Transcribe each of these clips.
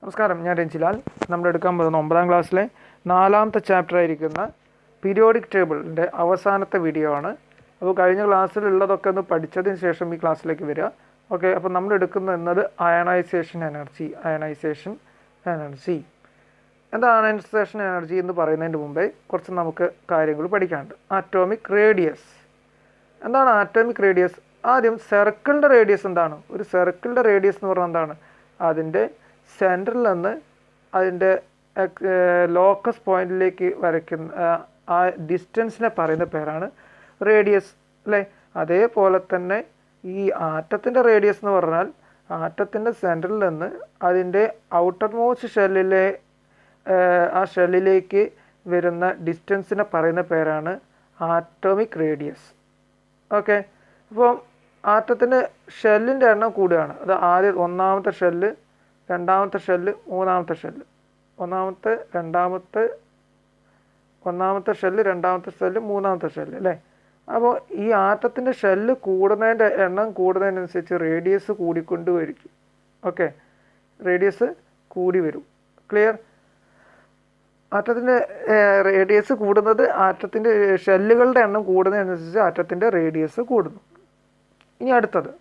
നമസ്കാരം, ഞാൻ രഞ്ജിലാൽ. നമ്മൾ എടുക്കാൻ പോകുന്ന 9ാം ക്ലാസ്സിലെ 4ാമത്തെ ചാപ്റ്റർ ആയിരിക്കുന്ന പീരിയോഡിക് ടേബിളിൻ്റെ അവസാനത്തെ വീഡിയോ ആണ്. അപ്പോൾ കഴിഞ്ഞ ക്ലാസ്സിലുള്ളതൊക്കെ ഒന്ന് പഠിച്ചതിന് ശേഷം ഈ ക്ലാസ്സിലേക്ക് വരിക. ഓക്കെ, അപ്പോൾ നമ്മൾ എടുക്കുന്നത് അയണൈസേഷൻ എനർജി. എന്താ അയണൈസേഷൻ എനർജി എന്ന് പറയുന്നതിന് മുമ്പേ കുറച്ച് നമുക്ക് കാര്യങ്ങൾ പഠിക്കാനുണ്ട്. Atomic radius. എന്താണ് ആറ്റോമിക് റേഡിയസ്? ആദ്യം സർക്കിളിൻ്റെ റേഡിയസ് എന്താണ്? ഒരു സർക്കിളിൻ്റെ റേഡിയസ് എന്ന് പറഞ്ഞാൽ എന്താണ്? അതിൻ്റെ സെൻറ്ററിൽ നിന്ന് അതിൻ്റെ ലോക്കസ് പോയിന്റിലേക്ക് വരയ്ക്കുന്ന ആ ഡിസ്റ്റൻസിനെ പറയുന്ന പേരാണ് റേഡിയസ്, അല്ലേ? അതേപോലെ തന്നെ ഈ ആറ്റത്തിൻ്റെ റേഡിയസ് എന്ന് പറഞ്ഞാൽ ആറ്റത്തിൻ്റെ സെൻറ്ററിൽ നിന്ന് അതിൻ്റെ ഔട്ടർ മോസ്റ്റ് ഷെല്ലിലെ ആ ഷെല്ലിലേക്ക് വരുന്ന ഡിസ്റ്റൻസിനെ പറയുന്ന പേരാണ് ആറ്റോമിക് റേഡിയസ്. ഓക്കെ, അപ്പോൾ ആറ്റത്തിൻ്റെ ഷെല്ലിൻ്റെ എണ്ണം കൂടുകയാണ്. അത് ആദ്യം ഒന്നാമത്തെ ഷെല്ല്, രണ്ടാമത്തെ ഷെല്ല്, മൂന്നാമത്തെ ഷെല്ല്, ഒന്നാമത്തെ ഷെല്ല്, രണ്ടാമത്തെ ഷെല്ല്, മൂന്നാമത്തെ ഷെല്ല്, അല്ലേ? അപ്പോൾ ഈ ആറ്റത്തിൻ്റെ ഷെല്ല് കൂടുന്നതിൻ്റെ എണ്ണം കൂടുന്നതിനനുസരിച്ച് റേഡിയസ് കൂടിക്കൊണ്ട് വരും. ഓക്കെ, റേഡിയസ് കൂടി വരും. ക്ലിയർ? ആറ്റത്തിൻ്റെ റേഡിയസ് കൂടുന്നത് ആറ്റത്തിൻ്റെ ഷെല്ലുകളുടെ എണ്ണം കൂടുന്നതിനനുസരിച്ച് ആറ്റത്തിൻ്റെ റേഡിയസ് കൂടുന്നു. ഇനി അടുത്തത്,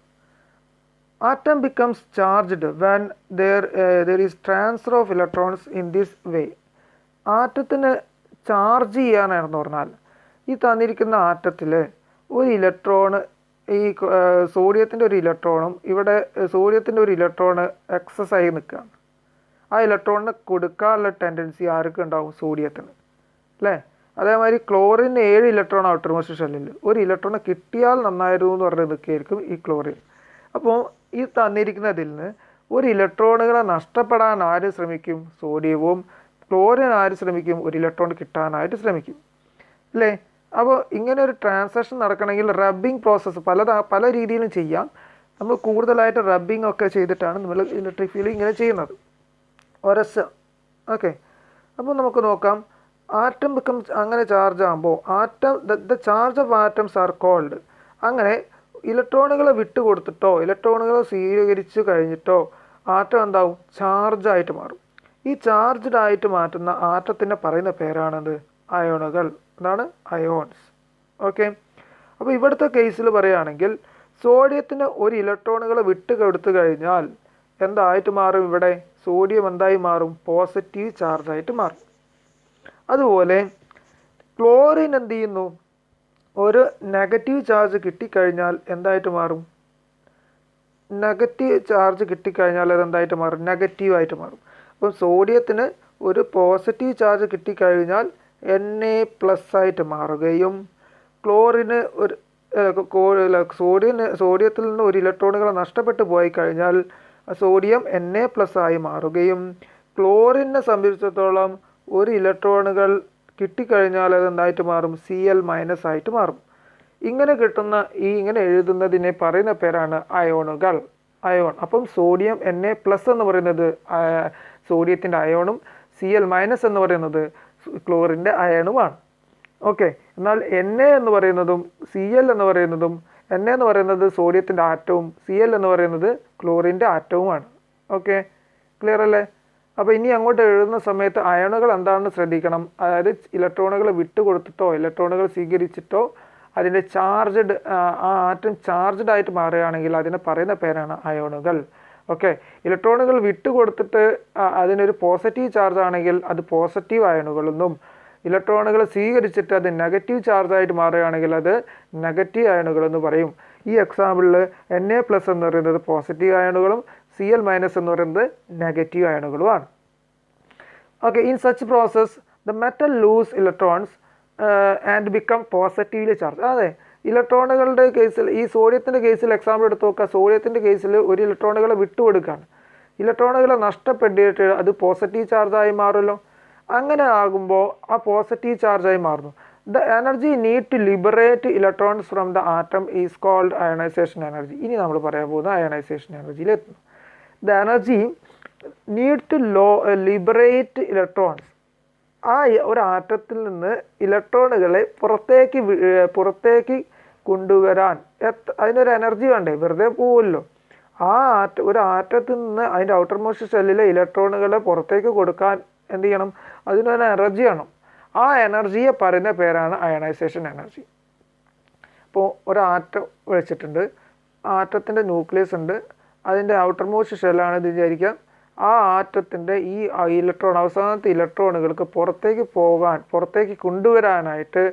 atom becomes charged when there is transfer of electrons in this way. ആറ്റത്തിന് ചാർജ് ചെയ്യാനാണെന്ന് പറഞ്ഞാൽ ഈ തന്നിരിക്കുന്ന ആറ്റത്തിൽ ഒരു ഇലക്ട്രോണ്, ഈ സോഡിയത്തിൻ്റെ ഒരു ഇലക്ട്രോണും ഇവിടെ സോഡിയത്തിൻ്റെ ഒരു ഇലക്ട്രോണ് എക്സസ് ആയി നിൽക്കുകയാണ്. ആ ഇലക്ട്രോണിന് കൊടുക്കാനുള്ള ടെൻഡൻസി ആർക്ക് ഉണ്ടാവും? സോഡിയത്തിന്, അല്ലേ? അതേമാതിരി ക്ലോറിന് 7 ഇലക്ട്രോൺ ഔട്ടർ മോസ്റ്റ് ഷെല്ലിൽ, ഒരു ഇലക്ട്രോണ് കിട്ടിയാൽ നന്നായിരുന്നു എന്ന് പറഞ്ഞ് നിൽക്കുകയായിരിക്കും ഈ ക്ലോറിൻ. അപ്പോൾ ഈ തന്നിരിക്കുന്നതിൽ നിന്ന് ഒരു ഇലക്ട്രോണുകളെ നഷ്ടപ്പെടാൻ ആര് ശ്രമിക്കും? സോഡിയവും. ക്ലോറിൻ ആര് ശ്രമിക്കും? ഒരു ഇലക്ട്രോൺ കിട്ടാനായിട്ട് ശ്രമിക്കും, അല്ലേ? അപ്പോൾ ഇങ്ങനെ ഒരു ട്രാൻസാക്ഷൻ നടക്കണമെങ്കിൽ റബ്ബിംഗ് പ്രോസസ്സ് പല രീതിയിലും ചെയ്യാം. നമ്മൾ കൂടുതലായിട്ട് റബ്ബിംഗ് ഒക്കെ ചെയ്തിട്ടാണ് നമ്മൾ ഇലക്ട്രിക് ഫീൽഡ് ഇങ്ങനെ ചെയ്യുന്നത്. ഓക്കെ, അപ്പോൾ നമുക്ക് നോക്കാം. ആറ്റം ബിക്കംസ്, അങ്ങനെ ചാർജ് ആകുമ്പോൾ the charge of atoms are called. അങ്ങനെ ഇലക്ട്രോണുകളെ വിട്ടുകൊടുത്തിട്ടോ ഇലക്ട്രോണുകളെ സ്വീകരിച്ചു കഴിഞ്ഞിട്ടോ ആറ്റം എന്താവും? ചാർജായിട്ട് മാറും. ഈ ചാർജ്ഡ് ആയിട്ട് മാറ്റുന്ന ആറ്റത്തിനെ പറയുന്ന പേരാണത് അയോണുകൾ. എന്താണ്? അയോൺസ്. ഓക്കെ, അപ്പോൾ ഇവിടുത്തെ കേസിൽ പറയുകയാണെങ്കിൽ സോഡിയത്തിന് ഒരു ഇലക്ട്രോണുകളെ വിട്ടുകൊടുത്തു കഴിഞ്ഞാൽ എന്തായിട്ട് മാറും? ഇവിടെ സോഡിയം എന്തായി മാറും? പോസിറ്റീവ് ചാർജായിട്ട് മാറും. അതുപോലെ ക്ലോറിൻ എന്ത് ചെയ്യുന്നു? ഒരു നെഗറ്റീവ് ചാർജ് കിട്ടിക്കഴിഞ്ഞാൽ എന്തായിട്ട് മാറും? നെഗറ്റീവ് ചാർജ് കിട്ടിക്കഴിഞ്ഞാൽ അതെന്തായിട്ട് മാറും? നെഗറ്റീവായിട്ട് മാറും. അപ്പം സോഡിയത്തിന് ഒരു പോസിറ്റീവ് ചാർജ് കിട്ടിക്കഴിഞ്ഞാൽ Na+ ആയിട്ട് മാറുകയും ക്ലോറിന് ഒരു സോഡിയത്തിൽ നിന്ന് ഒരു ഇലക്ട്രോണുകൾ നഷ്ടപ്പെട്ടു പോയി കഴിഞ്ഞാൽ സോഡിയം Na+ ആയി മാറുകയും ക്ലോറിനെ സംബന്ധിച്ചിടത്തോളം ഒരു ഇലക്ട്രോണുകൾ കിട്ടിക്കഴിഞ്ഞാൽ അതെന്തായിട്ട് മാറും? Cl- ആയിട്ട് മാറും. ഇങ്ങനെ കിട്ടുന്ന ഇങ്ങനെ എഴുതുന്നതിനെ പറയുന്ന പേരാണ് അയോണുകൾ. അയോൺ. അപ്പം സോഡിയം Na+ എന്ന് പറയുന്നത് സോഡിയത്തിൻ്റെ അയോണും Cl- എന്ന് പറയുന്നത് ക്ലോറിൻ്റെ അയണുമാണ്. ഓക്കെ, എന്നാൽ Na എന്ന് പറയുന്നതും Cl എന്ന് പറയുന്നതും, Na എന്ന് പറയുന്നത് സോഡിയത്തിൻ്റെ ആറ്റവും Cl എന്ന് പറയുന്നത് ക്ലോറിൻ്റെ ആറ്റവുമാണ്. ഓക്കെ, ക്ലിയർ അല്ലേ? അപ്പോൾ ഇനി അങ്ങോട്ട് എഴുതുന്ന സമയത്ത് അയണുകൾ എന്താണെന്ന് ശ്രദ്ധിക്കണം. അതായത് ഇലക്ട്രോണുകൾ വിട്ടുകൊടുത്തിട്ടോ ഇലക്ട്രോണുകൾ സ്വീകരിച്ചിട്ടോ അതിൻ്റെ ചാർജ്ഡ് ആ ആറ്റം ചാർജ്ഡ് ആയിട്ട് മാറുകയാണെങ്കിൽ അതിനെ പറയുന്ന പേരാണ് അയോണുകൾ. ഓക്കെ, ഇലക്ട്രോണുകൾ വിട്ടുകൊടുത്തിട്ട് അതിനൊരു പോസിറ്റീവ് ചാർജ് ആണെങ്കിൽ അത് പോസിറ്റീവ് അയണുകളെന്നും, ഇലക്ട്രോണുകൾ സ്വീകരിച്ചിട്ട് അത് നെഗറ്റീവ് ചാർജായിട്ട് മാറുകയാണെങ്കിൽ അത് നെഗറ്റീവ് അയണുകളെന്ന് പറയും. ഈ എക്സാമ്പിളിൽ Na+ എന്ന് പറയുന്നത് പോസിറ്റീവ് അയണുകളും Cl- എന്ന് പറയുന്നത് നെഗറ്റീവ് അയണുകളുമാണ്. Okay, in such process the metal lose electrons and become positively charge. അതെ, ഇലക്ട്രോണുകളുടെ കേസിൽ, ഈ സോഡിയത്തിൻ്റെ കേസിൽ എക്സാമ്പിൾ എടുത്ത് നോക്കുക. സോഡിയത്തിൻ്റെ കേസിൽ ഒരു ഇലക്ട്രോണുകളെ വിട്ടുകൊടുക്കുകയാണ്. ഇലക്ട്രോണുകളെ നഷ്ടപ്പെട്ടിട്ട് അത് പോസിറ്റീവ് ചാർജായി മാറുമല്ലോ. അങ്ങനെ ആകുമ്പോൾ ആ പോസിറ്റീവ് ചാർജായി മാറുന്നു. The energy need to liberate electrons from the atom is called ionisation energy. ഇനി നമ്മൾ പറയാൻ പോകുന്ന അയണൈസേഷൻ എനർജിയിലെത്തുന്നു. The energy need to liberate electrons. ആ ഒരു ആറ്റത്തിൽ നിന്ന് ഇലക്ട്രോണുകളെ പുറത്തേക്ക് കൊണ്ടുവരാൻ അതിനൊരു എനർജി വേണ്ടേ? വെറുതെ പോവുമല്ലോ. ഒരു ആറ്റത്തിൽ നിന്ന് അതിൻ്റെ ഔട്ടർ മോസ്റ്റ് ഷെല്ലിലെ ഇലക്ട്രോണുകളെ പുറത്തേക്ക് കൊടുക്കാൻ എന്ത് ചെയ്യണം? അതിനൊരു എനർജി വേണം. ആ എനർജിയെ പറയുന്ന പേരാണ് അയണൈസേഷൻ എനർജി. ഇപ്പോൾ ഒരു ആറ്റം വെച്ചിട്ടുണ്ട്, ആറ്റത്തിൻ്റെ ന്യൂക്ലിയസ് ഉണ്ട്, അതിൻ്റെ ഔട്ടർ മോസ്റ്റ് ഷെല്ലാണ് ഇത് വിചാരിക്കാം. ആ ആറ്റത്തിൻ്റെ ഈ അവസാനത്തെ ഇലക്ട്രോണുകൾക്ക് പുറത്തേക്ക് കൊണ്ടുവരാനായിട്ട്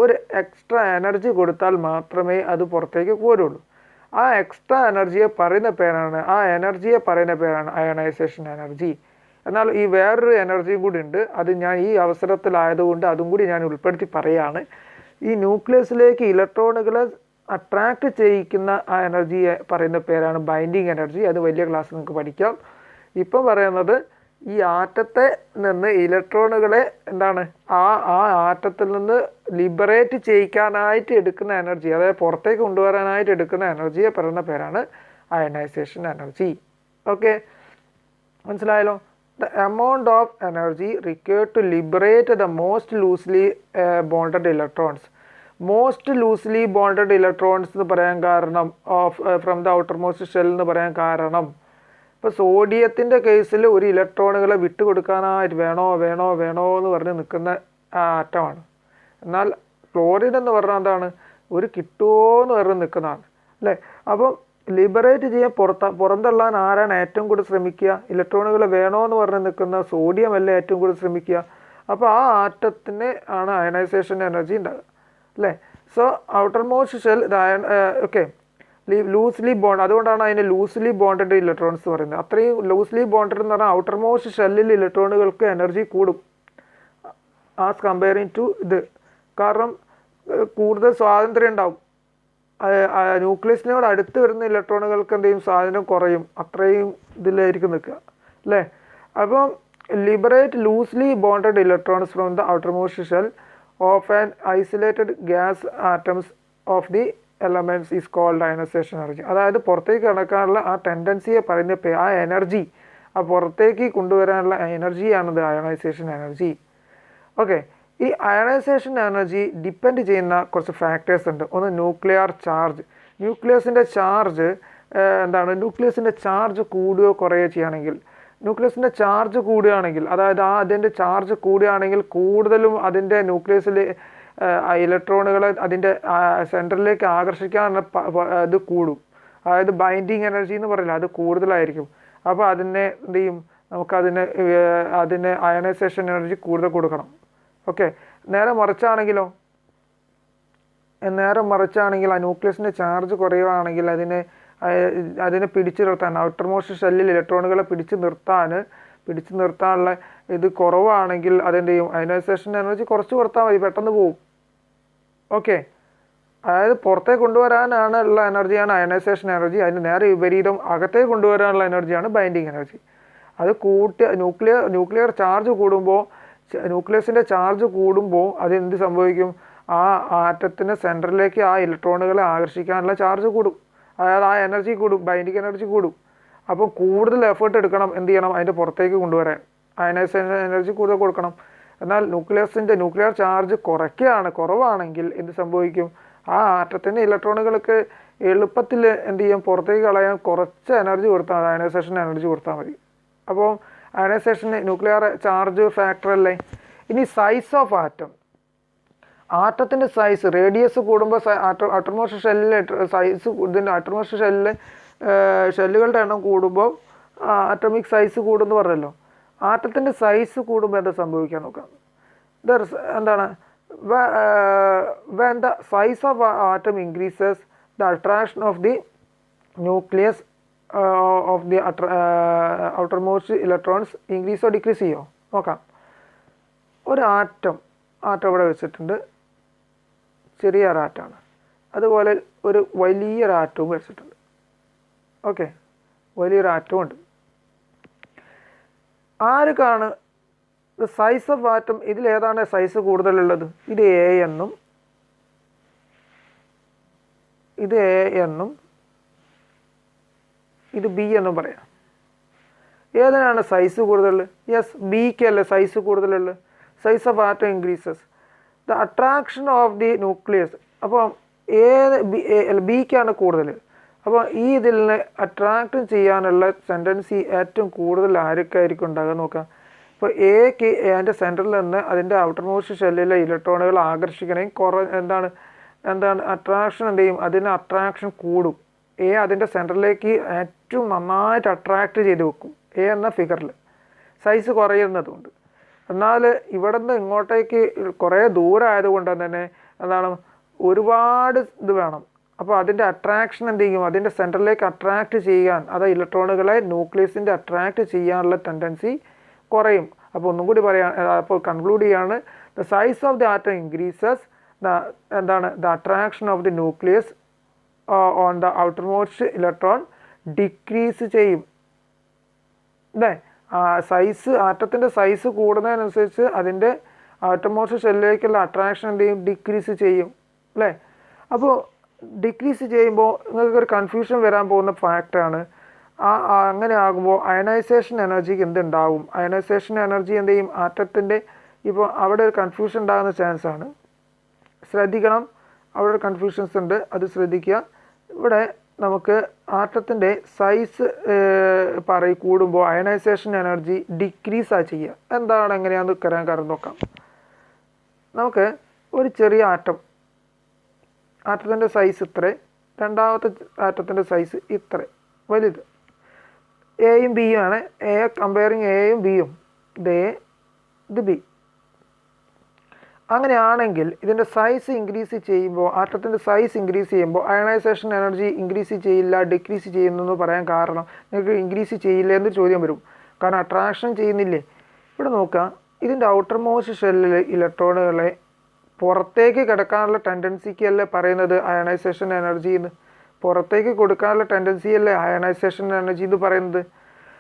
ഒരു എക്സ്ട്രാ എനർജി കൊടുത്താൽ മാത്രമേ അത് പുറത്തേക്ക് പോരുള്ളൂ. ആ എക്സ്ട്രാ എനർജിയെ പറയുന്ന പേരാണ് അയണൈസേഷൻ എനർജി. എന്നാൽ ഈ വേറൊരു എനർജിയും കൂടി ഉണ്ട്, അത് ഞാൻ ഈ അവസരത്തിലായതുകൊണ്ട് അതും കൂടി ഞാൻ ഉൾപ്പെടുത്തി പറയുകയാണ്. ഈ ന്യൂക്ലിയസിലേക്ക് ഇലക്ട്രോണുകളെ അട്രാക്റ്റ് ചെയ്യിക്കുന്ന ആ എനർജിയെ പറയുന്ന പേരാണ് ബൈൻഡിങ് എനർജി. അത് വലിയ ക്ലാസ് നിങ്ങൾക്ക് പഠിക്കാം. ഇപ്പം പറയുന്നത് ഈ ആറ്റത്തെ നിന്ന് ഇലക്ട്രോണുകളെ ആ ആറ്റത്തിൽ നിന്ന് ലിബറേറ്റ് ചെയ്യിക്കാനായിട്ട് എടുക്കുന്ന എനർജി, അതായത് പുറത്തേക്ക് കൊണ്ടുവരാനായിട്ട് എടുക്കുന്ന എനർജിയെ പറയുന്ന പേരാണ് അയണൈസേഷൻ എനർജി. ഓക്കെ, മനസ്സിലായല്ലോ? The amount of energy required to liberate the most loosely bonded electrons. Most loosely bonded electrons എന്ന് പറയാൻ കാരണം ഫ്രം ദ ഔട്ടർമോസ്റ്റ് ഷെൽ എന്ന് പറയാൻ കാരണം, ഇപ്പോൾ സോഡിയത്തിൻ്റെ കേസിൽ ഒരു ഇലക്ട്രോണുകളെ വിട്ടുകൊടുക്കാനായിട്ട് വേണോ എന്ന് പറഞ്ഞ് നിൽക്കുന്ന ആറ്റമാണ്. എന്നാൽ ക്ലോറിൻ എന്ന് പറഞ്ഞാൽ എന്താണ്? ഒരു കിട്ടുമോ എന്ന് പറഞ്ഞ് നിൽക്കുന്നതാണ്, അല്ലേ? അപ്പം ലിബറേറ്റ് ചെയ്യാൻ പുറന്തള്ളാൻ ആരാണ് ഏറ്റവും കൂടുതൽ ശ്രമിക്കുക? ഇലക്ട്രോണുകൾ വേണോ എന്ന് പറഞ്ഞ് നിൽക്കുന്ന സോഡിയം അല്ലേ ഏറ്റവും കൂടുതൽ ശ്രമിക്കുക. അപ്പോൾ ആ ആറ്റത്തിന് ആണ് അയണൈസേഷൻ എനർജി ഉണ്ടാകുക, അല്ലേ? So outer most shell okay loosely bond, അതുകൊണ്ടാണ് അതിന് ലൂസ്ലി ബോണ്ടഡ് ഇലക്ട്രോൺസ് പറയുന്നത്. അത്രയും ലൂസ്ലി ബോണ്ടഡ് എന്ന് പറഞ്ഞാൽ ഔട്ടർ മോസ്റ്റ് ഷെല്ലിൽ ഇലക്ട്രോണുകൾക്ക് എനർജി കൂടും ആസ് കമ്പയറിങ് ടു ഇത്. കാരണം കൂടുതൽ സ്വാതന്ത്ര്യം ഉണ്ടാവും. ന്യൂക്ലിയസിനോട് അടുത്ത് വരുന്ന ഇലക്ട്രോണുകൾക്ക് എന്ത് ചെയ്യും? സ്വാതന്ത്ര്യം കുറയും. അത്രയും ഇതിലായിരിക്കും നിൽക്കുക, അല്ലേ? അപ്പം liberate loosely bonded electrons from the outermost shell of an isolated gas atoms of the elements is called ionisation energy. അതായത് പുറത്തേക്ക് കടക്കാനുള്ള ആ ടെൻഡൻസിയെ പറയുന്ന ആ എനർജി, ആ പുറത്തേക്ക് കൊണ്ടുവരാനുള്ള എനർജിയാണത് അയണൈസേഷൻ എനർജി. ഓക്കെ, ഈ അയണൈസേഷൻ എനർജി ഡിപ്പെൻഡ് ചെയ്യുന്ന കുറച്ച് ഫാക്ടേഴ്സ് ഉണ്ട്. ഒന്ന് ന്യൂക്ലിയർ ചാർജ്. ന്യൂക്ലിയസിൻ്റെ ചാർജ് കൂടുകയോ കുറയുകയോ ചെയ്യുകയാണെങ്കിൽ, ന്യൂക്ലിയസിൻ്റെ ചാർജ് കൂടുകയാണെങ്കിൽ, അതായത് അതിൻ്റെ ചാർജ് കൂടുകയാണെങ്കിൽ കൂടുതലും അതിൻ്റെ ന്യൂക്ലിയസിൽ ഇലക്ട്രോണുകളെ അതിൻ്റെ സെൻറ്ററിലേക്ക് ആകർഷിക്കാനുള്ള ഇത് കൂടും. അതായത് ബൈൻഡിങ് എനർജി എന്ന് പറയില്ല, അത് കൂടുതലായിരിക്കും. അപ്പോൾ അതിനെ എന്ത് ചെയ്യും? അതിന് അയണൈസേഷൻ എനർജി കൂടുതൽ കൊടുക്കണം. ഓക്കെ, നേരെ മറിച്ചാണെങ്കിൽ ആ ന്യൂക്ലിയസിൻ്റെ ചാർജ് കുറയുകയാണെങ്കിൽ അതിനെ പിടിച്ചു നിർത്താൻ, ഔട്ടർ മോസ്റ്റ് ഷെല്ലിൽ ഇലക്ട്രോണുകളെ പിടിച്ചു നിർത്താനുള്ള ഇത് കുറവാണെങ്കിൽ അതെന്ത് ചെയ്യും? അയണൈസേഷൻ എനർജി കുറച്ച് കൊടുത്താൽ മതി, പെട്ടെന്ന് പോവും. ഓക്കെ, അതായത് പുറത്തേക്ക് കൊണ്ടുവരാനാണ് ഉള്ള എനർജിയാണ് അയണൈസേഷൻ എനർജി. അതിന് നേരെ വിപരീതം അകത്തേക്ക് കൊണ്ടുവരാനുള്ള എനർജിയാണ് ബൈൻഡിങ് എനർജി. അത് ന്യൂക്ലിയർ ചാർജ് കൂടുമ്പോൾ, ന്യൂക്ലിയസിൻ്റെ ചാർജ് കൂടുമ്പോൾ അതെന്ത് സംഭവിക്കും? ആ ആറ്റത്തിന് സെൻറ്ററിലേക്ക് ആ ഇലക്ട്രോണുകളെ ആകർഷിക്കാനുള്ള ചാർജ് കൂടും, അതായത് ആ എനർജി കൂടും, ബൈൻഡിങ് എനർജി കൂടും. അപ്പം കൂടുതൽ എഫേർട്ട് എടുക്കണം, എന്ത് ചെയ്യണം? അതിൻ്റെ പുറത്തേക്ക് കൊണ്ടുവരാൻ അയണൈസേഷൻ എനർജി കൂടുതൽ കൊടുക്കണം. എന്നാൽ ന്യൂക്ലിയർ ചാർജ് കുറവാണെങ്കിൽ എന്ത് സംഭവിക്കും? ആ ആറ്റത്തിൻ്റെ ഇലക്ട്രോണുകൾക്ക് എളുപ്പത്തിൽ എന്ത് ചെയ്യും? പുറത്തേക്ക് കളയാൻ കുറച്ച് എനർജി കൊടുത്താൽ മതി, അയണൈസേഷൻ എനർജി കൊടുത്താൽ മതി. അപ്പോൾ അയണൈസേഷൻ ന്യൂക്ലിയർ ചാർജ് ഫാക്ടർ അല്ലേ. ഇനി സൈസ് ഓഫ് ആറ്റത്തിൻ്റെ സൈസ്, റേഡിയസ് കൂടുമ്പോൾ ഔട്ടർമോസ്റ്റ് ഷെല്ലിലെ സൈസ്, ഇതിൻ്റെ ഔട്ടർമോസ്റ്റ് ഷെല്ലുകളുടെ എണ്ണം കൂടുമ്പോൾ ആറ്റമിക് സൈസ് കൂടുമെന്ന് പറഞ്ഞല്ലോ. ആറ്റത്തിൻ്റെ സൈസ് കൂടുമ്പോൾ എന്താ സംഭവിക്കാൻ നോക്കാം? എന്താണ്? when the size of atom increases, the attraction of the nucleus of the outermost electrons increase or decrease ചെയ്യോ നോക്കാം. ഒരു ആറ്റം ഇവിടെ വെച്ചിട്ടുണ്ട്, ചെറിയൊരു ആറ്റമാണ്. അതുപോലെ ഒരു വലിയൊരു ആറ്റവും വെച്ചിട്ടുണ്ട്. ഓക്കെ, വലിയൊരു ആറ്റവും ഉണ്ട്. ആർക്കാണ് സൈസ് ഓഫ് ആറ്റം? ഇതിലേതാണ് സൈസ് കൂടുതലുള്ളത്? ഇത് എ എന്നും ഇത് ബി എന്നും പറയാം. ഏതിനാണ് സൈസ് കൂടുതൽ? യെസ്, ബിക്ക് അല്ലേ സൈസ് കൂടുതലുള്ളത്. Size of atom increases the attraction of the nucleus. അപ്പോൾ ബിക്കാണ് കൂടുതൽ. അപ്പോൾ ഈ ഇതിൽ നിന്ന് അട്രാക്റ്റ് ചെയ്യാനുള്ള ടെൻഡൻസി ഏറ്റവും കൂടുതൽ ആർക്കായിരിക്കും ഉണ്ടാകുക നോക്കാം. ഇപ്പോൾ എക്ക് അതിൻ്റെ സെൻറ്ററിൽ നിന്ന് അതിൻ്റെ ഔട്ടർ മോസ്റ്റ് ഷെല്ലിലെ ഇലക്ട്രോണുകൾ ആകർഷിക്കണമെങ്കിൽ എന്താണ് അട്രാക്ഷൻ എന്ത് ചെയ്യും, അതിന് അട്രാക്ഷൻ കൂടും. അതിൻ്റെ സെൻറ്ററിലേക്ക് ഏറ്റവും നന്നായിട്ട് അട്രാക്റ്റ് ചെയ്ത് വെക്കും എന്ന ഫിഗറിൽ, സൈസ് കുറയുന്നതുകൊണ്ട്. എന്നാൽ ഇവിടെ നിന്ന് ഇങ്ങോട്ടേക്ക് കുറേ ദൂരം ആയതുകൊണ്ട് തന്നെ എന്താണ് ഒരുപാട് ഇത് വേണം. അപ്പോൾ അതിൻ്റെ അട്രാക്ഷൻ എന്ത് ചെയ്യും, അതിൻ്റെ സെൻറ്ററിലേക്ക് അട്രാക്റ്റ് ചെയ്യാൻ, അത് ഇലക്ട്രോണുകളെ ന്യൂക്ലിയസിൻ്റെ അട്രാക്റ്റ് ചെയ്യാനുള്ള ടെൻഡൻസി കുറയും. അപ്പോൾ ഒന്നും കൂടി പറയാം, അപ്പോൾ കൺക്ലൂഡ് ചെയ്യാണ്, the size of the atom increases, the attraction of the nucleus on the outer most electron decrease ചെയ്യും. അല്ലേ, ആറ്റത്തിൻ്റെ സൈസ് കൂടുന്നതിനനുസരിച്ച് അതിൻ്റെ ഔട്ടർ മോസ്റ്റ് ഷെല്ലിലേക്കുള്ള അട്രാക്ഷൻ എന്ത് ചെയ്യും, ഡിക്രീസ് ചെയ്യും. അല്ലേ, അപ്പോൾ ഡിക്രീസ് ചെയ്യുമ്പോൾ നിങ്ങൾക്കൊരു കൺഫ്യൂഷൻ വരാൻ പോകുന്ന ഫാക്റ്റാണ്. അങ്ങനെ ആകുമ്പോൾ അയണൈസേഷൻ എനർജിക്ക് എന്തുണ്ടാവും, അയണൈസേഷൻ എനർജി എന്ത് ചെയ്യും, ആറ്റത്തിൻ്റെ, ഇപ്പോൾ അവിടെ ഒരു കൺഫ്യൂഷൻ ഉണ്ടാകുന്ന ചാൻസ് ആണ്. ശ്രദ്ധിക്കണം, അവിടെ ഒരു കൺഫ്യൂഷൻസ് ഉണ്ട്, അത് ശ്രദ്ധിക്കുക. ഇവിടെ നമുക്ക് ആറ്റത്തിൻ്റെ സൈസ് കൂടുമ്പോൾ അയണൈസേഷൻ എനർജി ഡിക്രീസാണ് ചെയ്യുക. എന്താണ്, എങ്ങനെയാണെന്ന് കരാൻ കാരണം നോക്കാം. നമുക്ക് ഒരു ചെറിയ ആറ്റത്തിൻ്റെ സൈസ് ഇത്ര, രണ്ടാമത്തെ ആറ്റത്തിൻ്റെ സൈസ് ഇത്ര വലുത്, എയും ബിയും ആണ്. കമ്പയറിങ് എയും ബിയും, ഇത് ബി. അങ്ങനെയാണെങ്കിൽ ഇതിൻ്റെ സൈസ് ഇൻക്രീസ് ചെയ്യുമ്പോൾ, ആറ്റത്തിൻ്റെ സൈസ് ഇൻക്രീസ് ചെയ്യുമ്പോൾ അയണൈസേഷൻ എനർജി ഇൻക്രീസ് ചെയ്യില്ല, ഡിക്രീസ് ചെയ്യുന്നു പറയാൻ കാരണം, നിങ്ങൾക്ക് ഇൻക്രീസ് ചെയ്യില്ല എന്ന് ചോദ്യം വരും. കാരണം അട്രാക്ഷൻ ചെയ്യുന്നില്ലേ. ഇവിടെ നോക്കാം, ഇതിൻ്റെ ഔട്ടർ മോസ്റ്റ് ഷെല്ലിൽ ഇലക്ട്രോണുകളെ പുറത്തേക്ക് കിടക്കാനുള്ള ടെൻഡൻസിക്കല്ലേ പറയുന്നത് അയണൈസേഷൻ എനർജി എന്ന്, പുറത്തേക്ക് കൊടുക്കാനുള്ള ടെൻഡൻസി അല്ലേ അയണൈസേഷൻ എനർജി എന്ന് പറയുന്നത്.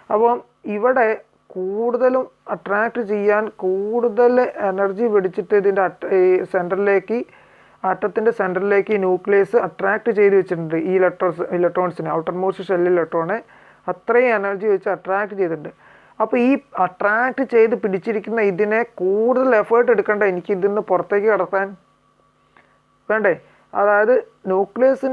അപ്പം ഇവിടെ കൂടുതലും അട്രാക്റ്റ് ചെയ്യാൻ കൂടുതൽ എനർജി പിടിച്ചിട്ട് ഇതിൻ്റെ ആറ്റത്തിൻ്റെ സെൻറ്ററിലേക്ക് ന്യൂക്ലിയസ് അട്രാക്റ്റ് ചെയ്ത് വെച്ചിട്ടുണ്ട്. ഈ ഇലക്ട്രോൺസിനെ, ഔട്ടർ മോസ്റ്റ് ഷെല്ലിൽ ഇലക്ട്രോണെ അത്രയും എനർജി വെച്ച് അട്രാക്റ്റ് ചെയ്തിട്ടുണ്ട്. അപ്പോൾ ഈ അട്രാക്റ്റ് ചെയ്ത് പിടിച്ചിരിക്കുന്ന ഇതിനെ കൂടുതൽ എഫേർട്ട് എടുക്കേണ്ട എനിക്ക് ഇതിൽ നിന്ന് പുറത്തേക്ക് കടത്താൻ വേണ്ടേ. അതായത് ന്യൂക്ലിയസ്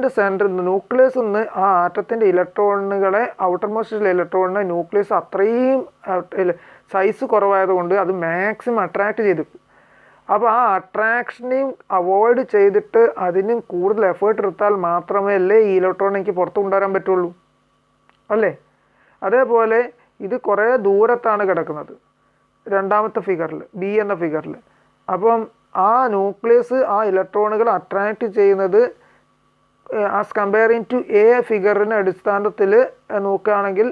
നിന്ന് ആ ആറ്റത്തിൻ്റെ ഇലക്ട്രോണുകളെ, ഔട്ടർ മോസ്റ്റ് ഇലക്ട്രോണിനെ ന്യൂക്ലിയസ് അത്രയും സൈസ് കുറവായതുകൊണ്ട് അത് മാക്സിമം അട്രാക്റ്റ് ചെയ്തു. അപ്പോൾ ആ അട്രാക്ഷനെയും അവോയ്ഡ് ചെയ്തിട്ട് അതിനും കൂടുതൽ എഫേർട്ട് എടുത്താൽ മാത്രമേ ഈ ഇലക്ട്രോൺ എനിക്ക് പുറത്ത് കൊണ്ടുവരാൻ പറ്റുള്ളൂ, അല്ലേ. അതേപോലെ ഇത് കുറേ ദൂരത്താണ് കിടക്കുന്നത്, രണ്ടാമത്തെ ഫിഗറിൽ, ബി എന്ന ഫിഗറിൽ. അപ്പം ആ ന്യൂക്ലിയസ് ആ ഇലക്ട്രോണുകൾ അട്രാക്റ്റ് ചെയ്യുന്നത് ആസ് കമ്പയറിങ് ടു എ ഫിഗറിൻ്റെ അടിസ്ഥാനത്തിൽ നോക്കുകയാണെങ്കിൽ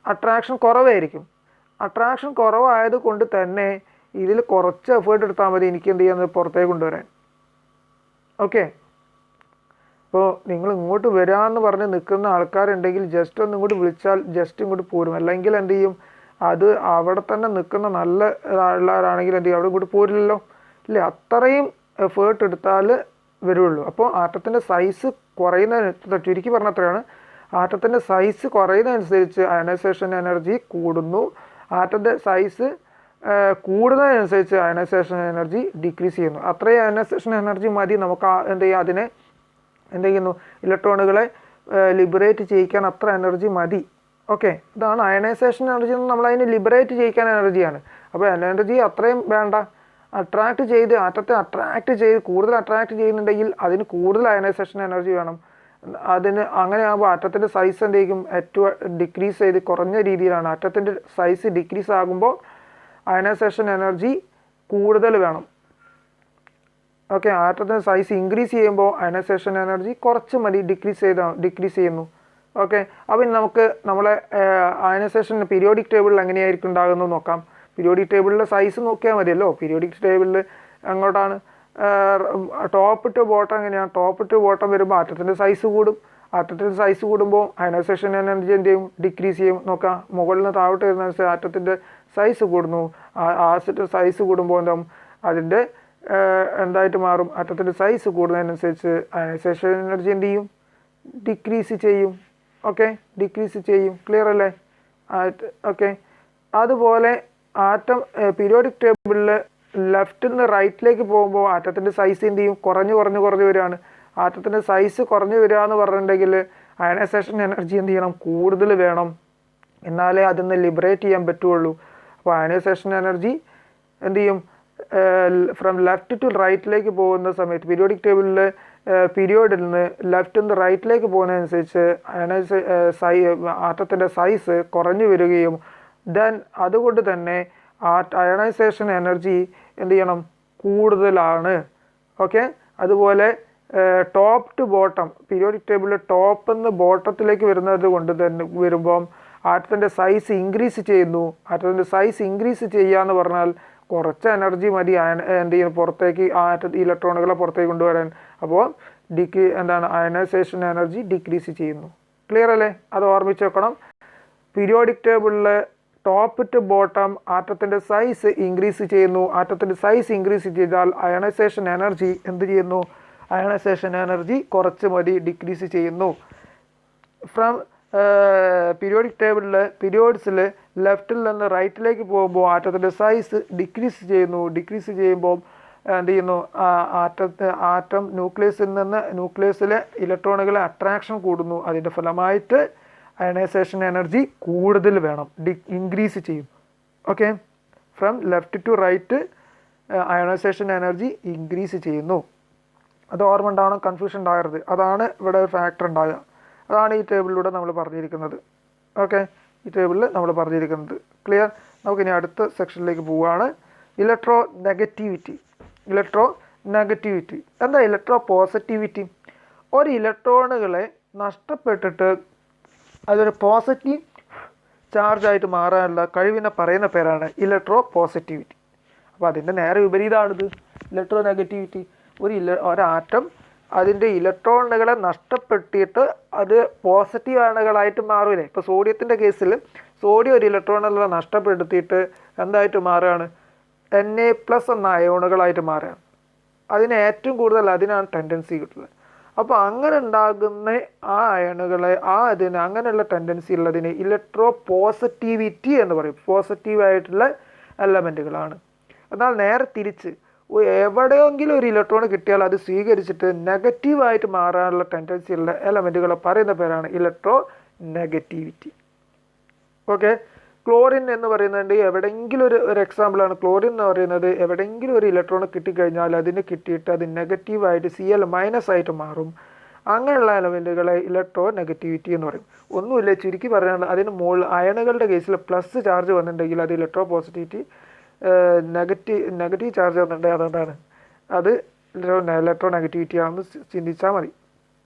അട്രാക്ഷൻ കുറവായിരിക്കും. അട്രാക്ഷൻ കുറവായത് കൊണ്ട് തന്നെ ഇതിൽ കുറച്ച് എഫേർട്ട് എടുത്താൽ മതി എനിക്ക് എന്ത് ചെയ്യുന്നത് പുറത്തേക്ക് കൊണ്ടുവരാൻ. ഓക്കെ, അപ്പോൾ നിങ്ങൾ ഇങ്ങോട്ട് വരാമെന്ന് പറഞ്ഞ് നിൽക്കുന്ന ആൾക്കാരുണ്ടെങ്കിൽ ജസ്റ്റ് ഒന്ന് ഇങ്ങോട്ട് വിളിച്ചാൽ ജസ്റ്റ് ഇങ്ങോട്ട് പോരും. അല്ലെങ്കിൽ എന്ത് ചെയ്യും, അത് അവിടെ തന്നെ നിൽക്കുന്ന നല്ല ഉള്ളവരാണെങ്കിൽ എന്ത് ചെയ്യും, അവിടെ ഇങ്ങോട്ട് പോരില്ലല്ലോ, ഇല്ലേ. അത്രയും എഫേർട്ട് എടുത്താൽ വരുള്ളൂ. അപ്പോൾ ആറ്റത്തിൻ്റെ സൈസ് കുറയുന്നതിന്, ചുരുക്കി പറഞ്ഞത്രയാണ്, ആറ്റത്തിൻ്റെ സൈസ് കുറയുന്നതനുസരിച്ച് അയണൈസേഷൻ എനർജി കൂടുന്നു. ആറ്റത്തിൻ്റെ സൈസ് കൂടുന്നതിനനുസരിച്ച് അയണൈസേഷൻ എനർജി ഡിക്രീസ് ചെയ്യുന്നു. അത്രയും അയണൈസേഷൻ എനർജി മതി നമുക്ക് എന്ത് ചെയ്യുക, അതിനെ എന്ത് ചെയ്യുന്നു, ഇലക്ട്രോണുകളെ ലിബറേറ്റ് ചെയ്യിക്കാൻ അത്ര എനർജി മതി. ഓക്കെ, ഇതാണ് അയണൈസേഷൻ എനർജി എന്ന് നമ്മൾ അതിനെ ലിബറേറ്റ് ചെയ്യിക്കാൻ എനർജിയാണ്. അപ്പോൾ എനർജി അത്രയും വേണ്ട. ആറ്റത്തെ കൂടുതൽ അട്രാക്റ്റ് ചെയ്യുന്നുണ്ടെങ്കിൽ അതിന് കൂടുതൽ അയണൈസേഷൻ എനർജി വേണം. അങ്ങനെ ആകുമ്പോൾ ആറ്റത്തിൻ്റെ സൈസ് എന്തെങ്കിലും ഏറ്റവും ഡിക്രീസ് ചെയ്ത് കുറഞ്ഞ രീതിയിലാണ്. ആറ്റത്തിൻ്റെ സൈസ് ഡിക്രീസ് ആകുമ്പോൾ അയണൈസേഷൻ എനർജി കൂടുതൽ വേണം. ഓക്കെ, ആറ്റത്തിൻ്റെ സൈസ് ഇൻക്രീസ് ചെയ്യുമ്പോൾ അയണൈസേഷൻ എനർജി കുറച്ച് മതി, ഡിക്രീസ് ചെയ്യുന്നു. ഓക്കെ, അപ്പോൾ നമുക്ക് നമ്മളെ അയണൈസേഷൻ പീരിയോഡിക് ടേബിളിൽ എങ്ങനെയായിരിക്കും ഉണ്ടാകുന്നത് നോക്കാം. പീരിയോഡിക് ടേബിളിലെ സൈസ് നോക്കിയാൽ മതിയല്ലോ. പീരിയോഡിക് ടേബിളിൽ എങ്ങോട്ടാണ്, ടോപ്പ് ടു ബോട്ടം എങ്ങനെയാണ്, ടോപ്പ് ടു ബോട്ടം വരുമ്പോൾ ആറ്റത്തിൻ്റെ സൈസ് കൂടും. ആറ്റത്തിൻ്റെ സൈസ് കൂടുമ്പോൾ അയണൈസേഷൻ എനർജി എന്ത് ചെയ്യും, ഡിക്രീസ് ചെയ്യും. നോക്കാം, മുകളിൽ നിന്ന് താഴോട്ട് വരുന്നതനുസരിച്ച് ആറ്റത്തിൻ്റെ സൈസ് കൂടുന്നു. ആറ്റത്തിൻ്റെ സൈസ് കൂടുമ്പോൾ എന്താവും, അതിൻ്റെ എന്തായിട്ട് മാറും, ആറ്റത്തിൻ്റെ സൈസ് കൂടുന്നതിനനുസരിച്ച് അയണൈസേഷൻ എനർജി എന്ത് ചെയ്യും, ഡിക്രീസ് ചെയ്യും. ഓക്കെ, ഡിക്രീസ് ചെയ്യും. ക്ലിയർ അല്ലേ? ഓക്കെ, അതുപോലെ ആറ്റം പീരിയോഡിക് ടേബിളിൽ ലെഫ്റ്റിൽ നിന്ന് റൈറ്റിലേക്ക് പോകുമ്പോൾ ആറ്റത്തിൻ്റെ സൈസ് എന്ത് ചെയ്യും, കുറഞ്ഞ് വരികയാണ്. ആറ്റത്തിൻ്റെ സൈസ് കുറഞ്ഞു വരിക എന്ന് പറഞ്ഞിട്ടുണ്ടെങ്കിൽ അയണൈസേഷൻ എനർജി എന്ത് ചെയ്യണം, കൂടുതൽ വേണം, എന്നാലേ അതിന്ന് ലിബറേറ്റ് ചെയ്യാൻ പറ്റുള്ളൂ. അപ്പോൾ അയണൈസേഷൻ എനർജി എന്ത് ചെയ്യും, ഫ്രം ലെഫ്റ്റ് ടു റൈറ്റിലേക്ക് പോകുന്ന സമയത്ത് പീരിയോഡിക് ടേബിളിൽ പീരിയോഡിൽ നിന്ന് ലെഫ്റ്റ് നിന്ന് റൈറ്റിലേക്ക് പോകുന്നതനുസരിച്ച് ആറ്റത്തിൻ്റെ സൈസ് കുറഞ്ഞു വരികയും ദെൻ അതുകൊണ്ട് തന്നെ അയണൈസേഷൻ എനർജി എന്ത് ചെയ്യണം, കൂടുതലാണ്. ഓക്കെ, അതുപോലെ ടോപ്പ് ടു ബോട്ടം പീരിയോഡിക് ടേബിളിൽ ടോപ്പിൽ നിന്ന് ബോട്ടത്തിലേക്ക് വരുന്നത് കൊണ്ട് തന്നെ വരുമ്പം ആറ്റത്തിൻ്റെ സൈസ് ഇൻക്രീസ് ചെയ്യുന്നു. ആറ്റത്തിൻ്റെ സൈസ് ഇൻക്രീസ് ചെയ്യുക എന്ന് പറഞ്ഞാൽ കുറച്ച് എനർജി മതി എന്ത് ചെയ്യും, പുറത്തേക്ക് ഇലക്ട്രോണുകളെ പുറത്തേക്ക് കൊണ്ടുവരാൻ. അപ്പോൾ അയണൈസേഷൻ എനർജി ഡിക്രീസ് ചെയ്യുന്നു. ക്ലിയർ അല്ലേ? അത് ഓർമ്മിച്ച് വെക്കണം. പീരിയോഡിക് ടേബിളിൽ ടോപ്പ് ടു ബോട്ടം ആറ്റത്തിൻ്റെ സൈസ് ഇൻക്രീസ് ചെയ്യുന്നു. ആറ്റത്തിൻ്റെ സൈസ് ഇൻക്രീസ് ചെയ്താൽ അയണൈസേഷൻ എനർജി എന്ത് ചെയ്യുന്നു, അയണൈസേഷൻ എനർജി കുറച്ച് മതി, ഡിക്രീസ് ചെയ്യുന്നു. ഫ്രം പീരിയോഡിക് ടേബിളിൽ പീരിയോഡ്സിൽ ലെഫ്റ്റിൽ നിന്ന് റൈറ്റിലേക്ക് പോകുമ്പോൾ ആറ്റത്തിൻ്റെ സൈസ് ഡിക്രീസ് ചെയ്യുന്നു. ഡിക്രീസ് ചെയ്യുമ്പോൾ എന്ത് ചെയ്യുന്നു, ആറ്റം ന്യൂക്ലിയസിലെ ഇലക്ട്രോണുകളെ അട്രാക്ഷൻ കൂടുന്നു. അതിൻ്റെ ഫലമായിട്ട് അയണൈസേഷൻ എനർജി കൂടുതൽ വേണം, ഇൻക്രീസ് ചെയ്യും. Okay, from left to right ionization energy increase ചെയ്യുന്നു. അത് ഓർമ്മ ഉണ്ടാവണം, കൺഫ്യൂഷൻ ഉണ്ടാകരുത്. അതാണ് ഇവിടെ ഒരു ഫാക്ടർ ഉണ്ടാകുക. അതാണ് ഈ ടേബിളിലൂടെ നമ്മൾ പറഞ്ഞിരിക്കുന്നത്. ഓക്കെ, ഈ ടേബിളിൽ നമ്മൾ പറഞ്ഞിരിക്കുന്നത് ക്ലിയർ. നമുക്കിനി അടുത്ത സെക്ഷനിലേക്ക് പോവുകയാണ്. Electro negativity. എന്താ ഇലക്ട്രോ പോസിറ്റിവിറ്റി? ഒരു ഇലക്ട്രോണുകളെ നഷ്ടപ്പെട്ടിട്ട് അതൊരു പോസിറ്റീവ് ചാർജായിട്ട് മാറാനുള്ള കഴിവിനെ പറയുന്ന പേരാണ് ഇലക്ട്രോ പോസിറ്റിവിറ്റി. അപ്പോൾ അതിൻ്റെ നേരെ വിപരീതമാണിത് ഇലക്ട്രോ നെഗറ്റിവിറ്റി. ഒരാറ്റം അതിൻ്റെ ഇലക്ട്രോണുകളെ നഷ്ടപ്പെട്ടിട്ട് അത് പോസിറ്റീവ് അയണുകളായിട്ട് മാറില്ലേ. ഇപ്പോൾ സോഡിയത്തിൻ്റെ കേസിൽ സോഡിയം ഒരു ഇലക്ട്രോണുകളെ നഷ്ടപ്പെടുത്തിയിട്ട് എന്തായിട്ട് മാറുകയാണ്, Na+ എന്ന അയോണുകളായിട്ട് മാറുകയാണ്. അതിന് ഏറ്റവും കൂടുതൽ അതിനാണ് ടെൻഡൻസി കിട്ടുന്നത്. അപ്പോൾ അങ്ങനെ ഉണ്ടാകുന്ന ആ അയണുകളെ അങ്ങനെയുള്ള ടെൻഡൻസി ഉള്ളതിന് ഇലക്ട്രോ പോസിറ്റിവിറ്റി എന്ന് പറയും. പോസിറ്റീവായിട്ടുള്ള എലമെൻറ്റുകളാണ്. എന്നാൽ നേരെ തിരിച്ച് എവിടെയെങ്കിലും ഒരു ഇലക്ട്രോൺ കിട്ടിയാൽ അത് സ്വീകരിച്ചിട്ട് നെഗറ്റീവായിട്ട് മാറാനുള്ള ടെൻഡൻസി ഉള്ള എലമെൻറ്റുകളെ പറയുന്ന പേരാണ് ഇലക്ട്രോ നെഗറ്റിവിറ്റി. ഓക്കെ, ക്ലോറിൻ എന്ന് പറയുന്നത് എവിടെയെങ്കിലും ഒരു എക്സാമ്പിളാണ്. ക്ലോറിൻ എന്ന് പറയുന്നത് എവിടെയെങ്കിലും ഒരു ഇലക്ട്രോൺ കിട്ടിക്കഴിഞ്ഞാൽ അതിന് കിട്ടിയിട്ട് അത് നെഗറ്റീവായിട്ട് Cl- ആയിട്ട് മാറും. അങ്ങനെയുള്ള എലമെൻറ്റുകളെ ഇലക്ട്രോ നെഗറ്റിവിറ്റി എന്ന് പറയും. ഒന്നുമില്ല, ചുരുക്കി പറഞ്ഞാൽ അതിന് മുകളിൽ അയണുകളുടെ കേസിൽ പ്ലസ് ചാർജ് വന്നിട്ടുണ്ടെങ്കിൽ അത് ഇലക്ട്രോ പോസിറ്റിവിറ്റി, നെഗറ്റീവ് ചാർജ് വന്നിട്ടുണ്ടെങ്കിൽ അതുകൊണ്ടാണ് അത് ഇലക്ട്രോ നെഗറ്റിവിറ്റി ആണെന്ന് ചിന്തിച്ചാൽ മതി.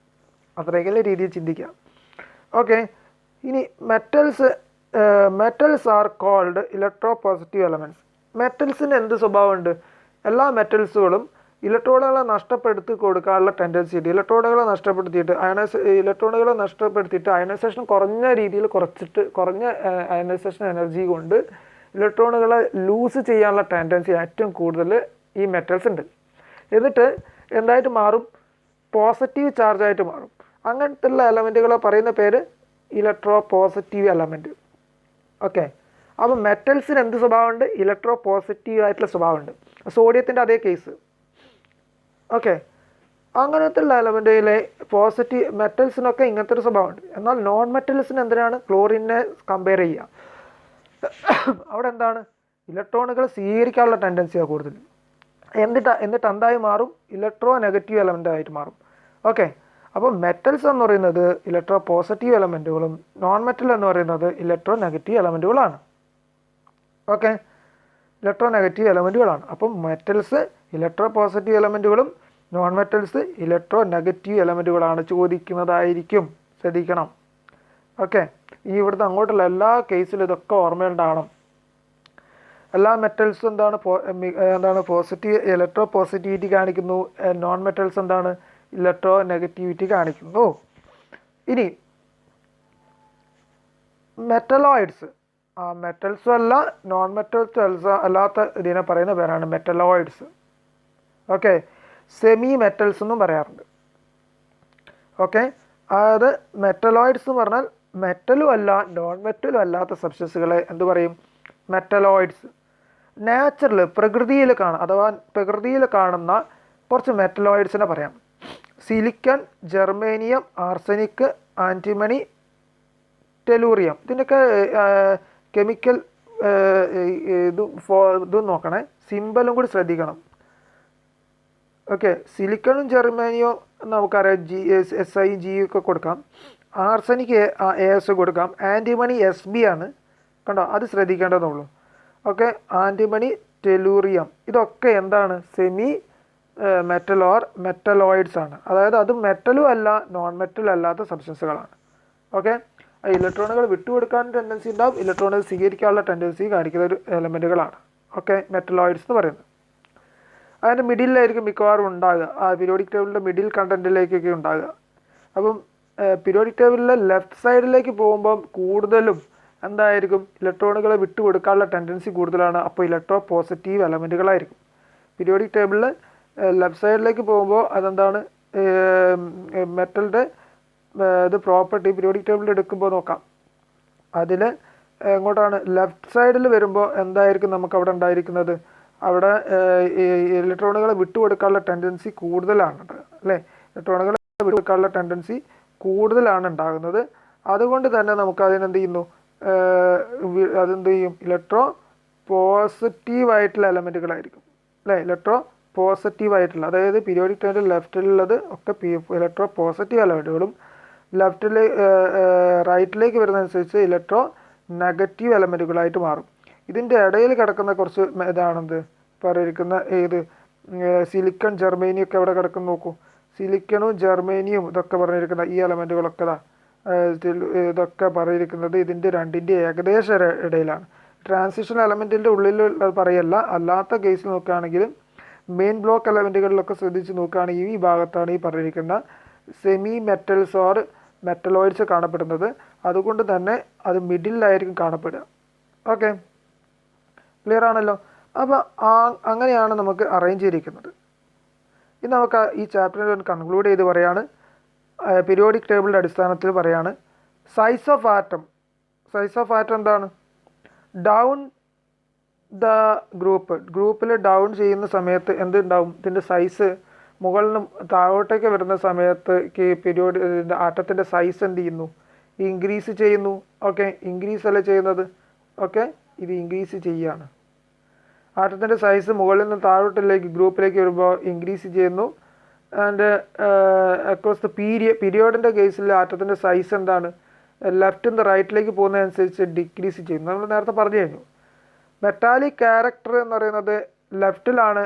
അത്രയെങ്കിലും രീതിയിൽ ചിന്തിക്കാം. ഓക്കെ, ഇനി metals are called electropositive elements. മെറ്റൽസിന് എന്ത് സ്വഭാവമുണ്ട്? എല്ലാ മെറ്റൽസുകളും ഇലക്ട്രോണുകളെ നഷ്ടപ്പെടുത്തി കൊടുക്കാനുള്ള ടെൻഡൻസി ഉണ്ട്. ഇലക്ട്രോണുകളെ നഷ്ടപ്പെടുത്തിയിട്ട് അയണൈസേഷൻ കുറഞ്ഞ രീതിയിൽ കുറഞ്ഞ അയണൈസേഷൻ എനർജി കൊണ്ട് ഇലക്ട്രോണുകളെ ലൂസ് ചെയ്യാനുള്ള ടെൻഡൻസി ഏറ്റവും കൂടുതൽ ഈ മെറ്റൽസ് ഉണ്ട്. എന്നിട്ട് എന്തായിട്ട് മാറും? പോസിറ്റീവ് ചാർജായിട്ട് മാറും. അങ്ങനത്തെ ഉള്ള എലമെൻറ്റുകളെ പറയുന്ന പേര് ഇലക്ട്രോ പോസിറ്റീവ് എലമെൻറ്റ്. ഓക്കെ, അപ്പോൾ മെറ്റൽസിന് എന്ത് സ്വഭാവമുണ്ട്? ഇലക്ട്രോ പോസിറ്റീവ് ആയിട്ടുള്ള സ്വഭാവമുണ്ട്. സോഡിയത്തിൻ്റെ അതേ കേസ്. ഓക്കെ, അങ്ങനത്തെ ഉള്ള എലമെൻറ്റിലെ മെറ്റൽസിനൊക്കെ ഇങ്ങനത്തെ ഒരു സ്വഭാവമുണ്ട്. എന്നാൽ നോൺ മെറ്റൽസിന് എന്തിനാണ് ക്ലോറിനെ കമ്പയർ ചെയ്യുക? അവിടെ എന്താണ്? ഇലക്ട്രോണുകൾ സ്വീകരിക്കാനുള്ള ടെൻഡൻസിയാണ് കൂടുതൽ. എന്നിട്ട് എന്തായി മാറും? ഇലക്ട്രോ നെഗറ്റീവ് എലമെൻ്റ് ആയിട്ട് മാറും. ഓക്കെ, അപ്പോൾ മെറ്റൽസ് എന്ന് പറയുന്നത് ഇലക്ട്രോ പോസിറ്റീവ് എലമെൻറ്റുകളും നോൺ മെറ്റൽ എന്ന് പറയുന്നത് ഇലക്ട്രോ നെഗറ്റീവ് എലമെൻറ്റുകളാണ്. ഓക്കെ, ഇലക്ട്രോ നെഗറ്റീവ് എലമെൻറ്റുകളാണ്. അപ്പം മെറ്റൽസ് ഇലക്ട്രോ പോസിറ്റീവ് എലമെൻറ്റുകളും നോൺ മെറ്റൽസ് ഇലക്ട്രോ നെഗറ്റീവ് എലമെൻറ്റുകളാണ് ചോദിക്കുന്നതായിരിക്കും. ശ്രദ്ധിക്കണം. ഓക്കെ, ഈ ഇവിടുത്തെ അങ്ങോട്ടുള്ള എല്ലാ കേസിലും ഇതൊക്കെ ഓർമ്മയുണ്ടാവണം. എല്ലാ മെറ്റൽസും എന്താണ് ഇലക്ട്രോ പോസിറ്റിവിറ്റി കാണിക്കുന്നു. നോൺ മെറ്റൽസ് എന്താണ്? ഇലക്ട്രോ നെഗറ്റിവിറ്റി കാണിക്കുന്നു. ഇനി മെറ്റലോയിഡ്സ്, മെറ്റൽസും അല്ല നോൺ മെറ്റൽസ് അല്ലാത്ത ഇതിനെ പറയുന്ന പേരാണ് മെറ്റലോയിഡ്സ്. ഓക്കെ, സെമി മെറ്റൽസ് എന്നും പറയാറുണ്ട്. ഓക്കെ, അതായത് മെറ്റലോയിഡ്സ് എന്ന് പറഞ്ഞാൽ മെറ്റലും അല്ല നോൺ മെറ്റലും അല്ലാത്ത സബ്സ്റ്റൻസുകളെ എന്ത് പറയും? മെറ്റലോയിഡ്സ്. പ്രകൃതിയിൽ കാണുന്ന കുറച്ച് മെറ്റലോയിഡ്സിനെ പറയാം. Silicon, germanium, arsenic, antimony, tellurium. ഇതിൻ്റെയൊക്കെ കെമിക്കൽ ഇതും നോക്കണേ, സിമ്പലും കൂടി ശ്രദ്ധിക്കണം. ഓക്കെ, സിലിക്കണും ജെർമേനിയവും നമുക്കറിയാം, SI G ഒക്കെ കൊടുക്കാം. ആർസനിക് AS കൊടുക്കാം. ആൻറ്റിമണി SB ആണ്, കണ്ടോ, അത് ശ്രദ്ധിക്കേണ്ടതുള്ളൂ. ഓക്കെ, ആൻറ്റിമണി, ടെലൂറിയം, ഇതൊക്കെ എന്താണ്, സെമി മെറ്റൽ ഓർ മെറ്റലോയിഡ്സ് ആണ്. അതായത് അത് മെറ്റലും അല്ല, നോൺ മെറ്റൽ അല്ലാത്ത സബ്സ്റ്റൻസുകളാണ്. ഓക്കെ, ഇലക്ട്രോണുകൾ വിട്ടുകൊടുക്കാൻ ടെൻഡൻസി ഉണ്ടാവും, ഇലക്ട്രോണുകൾ സ്വീകരിക്കാനുള്ള ടെൻഡൻസി കാണിക്കുന്ന ഒരു എലമെൻറ്റുകളാണ്. ഓക്കെ, മെറ്റലോയിഡ്സ് എന്ന് പറയുന്നത്. അതിൻ്റെ മിഡിലായിരിക്കും മിക്കവാറും ഉണ്ടാകുക, ആ പീരിയോഡിക് ടേബിളിൻ്റെ മിഡിൽ കണ്ടൻറ്റിലേക്കൊക്കെ ഉണ്ടാകുക. അപ്പം പീരിയോഡിക് ടേബിളിലെ ലെഫ്റ്റ് സൈഡിലേക്ക് പോകുമ്പം കൂടുതലും എന്തായിരിക്കും, ഇലക്ട്രോണുകളെ വിട്ടുകൊടുക്കാനുള്ള ടെൻഡൻസി കൂടുതലാണ്. അപ്പോൾ ഇലക്ട്രോ പോസിറ്റീവ് എലമെൻറ്റുകളായിരിക്കും. പീരിയോഡിക് ടേബിളിൽ ലെഫ്റ്റ് സൈഡിലേക്ക് പോകുമ്പോൾ അതെന്താണ്, മെറ്റലിൻ്റെ ഇത് പ്രോപ്പർട്ടി പീരിയോഡിക് ടേബിളിൽ എടുക്കുമ്പോൾ നോക്കാം. അതിൽ എങ്ങോട്ടാണ്, ലെഫ്റ്റ് സൈഡിൽ വരുമ്പോൾ എന്തായിരിക്കും നമുക്ക് അവിടെ ഉണ്ടായിരിക്കുന്നത്, അവിടെ ഇലക്ട്രോണുകളെ വിട്ടുകൊടുക്കാനുള്ള ടെൻഡൻസി കൂടുതലാണ്, അല്ലേ, ഇലക്ട്രോണുകളെ വിട്ടുകൊടുക്കാനുള്ള ടെൻഡൻസി കൂടുതലാണ് ഉണ്ടാകുന്നത്. അതുകൊണ്ട് തന്നെ നമുക്ക് അതിനെന്ത് ചെയ്യുന്നു, അതെന്ത് ചെയ്യും, ഇലക്ട്രോ പോസിറ്റീവായിട്ടുള്ള എലമെൻറ്റുകളായിരിക്കും, അല്ലേ, ഇലക്ട്രോ പോസിറ്റീവായിട്ടുള്ള, അതായത് പീരിയോഡിക് ടേബിളിൽ ലെഫ്റ്റിലുള്ളത് ഒക്കെ ഇലക്ട്രോ പോസിറ്റീവ് എലമെൻറ്റുകളും റൈറ്റിലേക്ക് വരുന്നതനുസരിച്ച് ഇലക്ട്രോ നെഗറ്റീവ് എലമെൻറ്റുകളായിട്ട് മാറും. ഇതിൻ്റെ ഇടയിൽ കിടക്കുന്ന കുറച്ച് ഇതാണെന്ത് പറഞ്ഞിരിക്കുന്ന, സിലിക്കൺ, ജെർമേനിയം ഒക്കെ എവിടെ കിടക്കുന്ന നോക്കൂ. സിലിക്കണും ജെർമേനിയും ഇതൊക്കെ പറഞ്ഞിരിക്കുന്ന ഈ എലമെൻറ്റുകളൊക്കെ ഇതൊക്കെ പറഞ്ഞിരിക്കുന്നത് ഇതിൻ്റെ രണ്ടിൻ്റെ ഏകദേശ ഇടയിലാണ്. ട്രാൻസിഷൻ എലമെൻറ്റിൻ്റെ ഉള്ളിൽ പറയല്ല, അല്ലാത്ത കേസിൽ നോക്കുകയാണെങ്കിലും മെയിൻ ബ്ലോക്ക് എലമെൻറ്റുകളിലൊക്കെ ശ്രദ്ധിച്ച് നോക്കുകയാണെങ്കിൽ ഈ ഭാഗത്താണ് ഈ പറഞ്ഞിരിക്കുന്ന സെമി മെറ്റൽസ് ഓർ മെറ്റലോയിഡ്സ് കാണപ്പെടുന്നത്. അതുകൊണ്ട് തന്നെ അത് മിഡിലായിരിക്കും കാണപ്പെടുക. ഓക്കെ, ക്ലിയർ ആണല്ലോ. അപ്പോൾ അങ്ങനെയാണ് നമുക്ക് അറേഞ്ച് ചെയ്തിരിക്കുന്നത്. ഇനി നമുക്ക് ഈ ചാപ്റ്റർ കൺക്ലൂഡ് ചെയ്ത് പറയാണ്, പീരിയോഡിക് ടേബിളിൻ്റെ അടിസ്ഥാനത്തിൽ പറയാണ്, size of atom. Size of atom എന്താണ്, ഡൗൺ ദ ഗ്രൂപ്പിൽ ഡൗൺ ചെയ്യുന്ന സമയത്ത് എന്തുണ്ടാവും, ഇതിൻ്റെ സൈസ് മുകളിൽ നിന്ന് താഴോട്ടേക്ക് വരുന്ന സമയത്ത് പീരിയോഡ് ആറ്റത്തിൻ്റെ സൈസ് എന്ത് ചെയ്യുന്നു, ഇൻക്രീസ് ചെയ്യുന്നു. ഓക്കെ, ഇൻക്രീസ് അല്ല ചെയ്യുന്നത്, ഓക്കെ, ഇത് ഇൻക്രീസ് ചെയ്യുകയാണ്. ആറ്റത്തിൻ്റെ സൈസ് മുകളിൽ നിന്ന് താഴോട്ടിലേക്ക് ഗ്രൂപ്പിലേക്ക് വരുമ്പോൾ ഇൻക്രീസ് ചെയ്യുന്നു. ആൻഡ് അക്രോസ് ദ പീരിയോഡിൻ്റെ കേസിൽ ആറ്റത്തിൻ്റെ സൈസ് എന്താണ്, ലെഫ്റ്റ് നിന്ന് റൈറ്റിലേക്ക് പോകുന്നതനുസരിച്ച് ഡിക്രീസ് ചെയ്യുന്നു. നമ്മൾ നേരത്തെ പറഞ്ഞു കഴിഞ്ഞു. മെറ്റാലിക് ക്യാരക്ടർ എന്ന് പറയുന്നത് ലെഫ്റ്റിലാണ്,